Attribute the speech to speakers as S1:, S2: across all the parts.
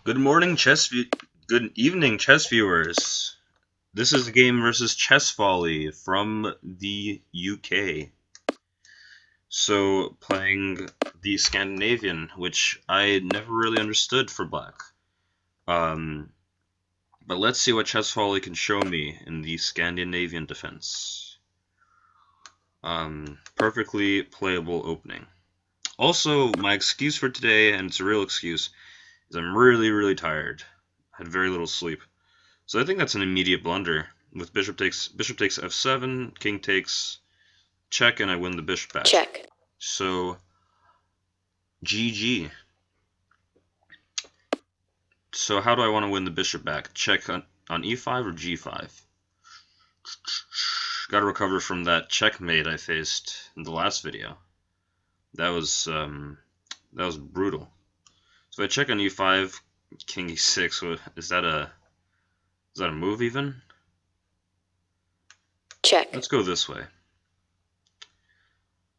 S1: Good morning, good evening, chess viewers. This is Game versus Chess Volley from the UK. So, playing the Scandinavian, which I never really understood for black. But let's see what Chess Volley can show me in the Scandinavian defense. Perfectly playable opening. Also, my excuse for today, and it's a real excuse, is I'm really tired. I had very little sleep. So I think that's an immediate blunder. With bishop takes f7, king takes check, and I win the bishop back.
S2: Check.
S1: So GG. So how do I want to win the bishop back? Check on e5 or g5? Got to recover from that checkmate I faced in the last video. That was brutal. So if I check on e5, king e6. Is that a move even?
S2: Check.
S1: Let's go this way.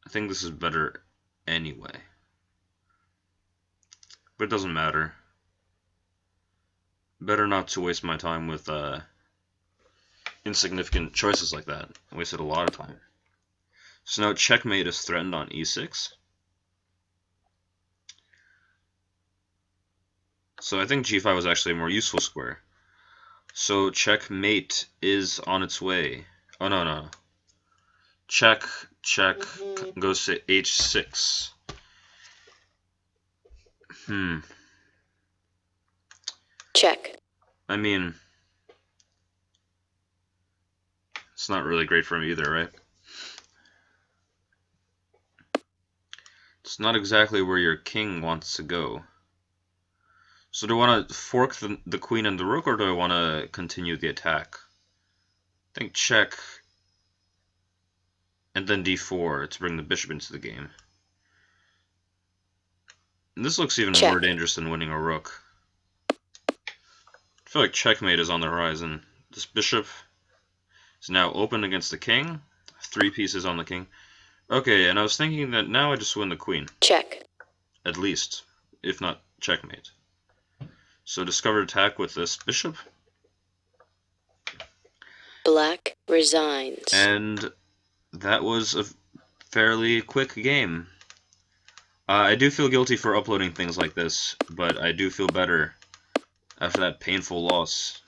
S1: I think this is better anyway. But it doesn't matter. Better not to waste my time with insignificant choices like that. I wasted a lot of time. So now checkmate is threatened on e6. So I think g5 was actually a more useful square. So checkmate is on its way. Oh no. Check goes to h6.
S2: Check.
S1: I mean, it's not really great for me either, right? It's not exactly where your king wants to go. So do I want to fork the queen and the rook, or do I want to continue the attack? I think check, and then d4 to bring the bishop into the game. And this looks even more dangerous than winning a rook. I feel like checkmate is on the horizon. This bishop is now open against the king. 3 pieces on the king. Okay, and I was thinking that now I just win the queen.
S2: Check.
S1: At least, if not checkmate. So discovered attack with this bishop.
S2: Black resigns.
S1: And that was a fairly quick game. I do feel guilty for uploading things like this, but I do feel better after that painful loss.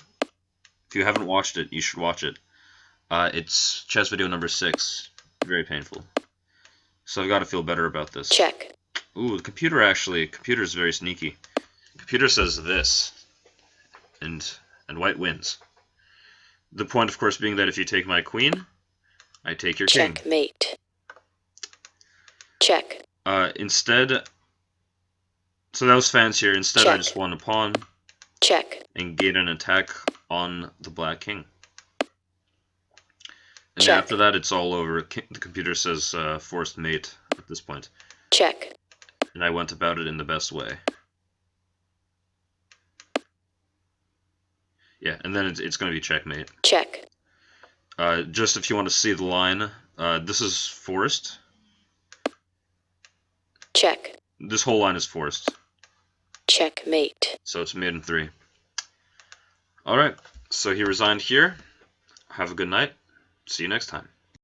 S1: If you haven't watched it, you should watch it. It's chess video number 6. Very painful. So I've got to feel better about this.
S2: Check.
S1: Ooh, the computer is very sneaky. The computer says this, and white wins. The point, of course, being that if you take my queen, I take your king.
S2: Checkmate. Check.
S1: Instead, so that was fancier. Instead,
S2: check.
S1: I just won a pawn.
S2: Check.
S1: And gain an attack on the black king. And
S2: check.
S1: After that, it's all over. The computer says forced mate at this point.
S2: Check.
S1: And I went about it in the best way. Yeah, and then it's going to be checkmate.
S2: Check.
S1: Just if you want to see the line, this is forced.
S2: Check.
S1: This whole line is forced.
S2: Checkmate.
S1: So it's mate in 3. Alright, so he resigned here. Have a good night. See you next time.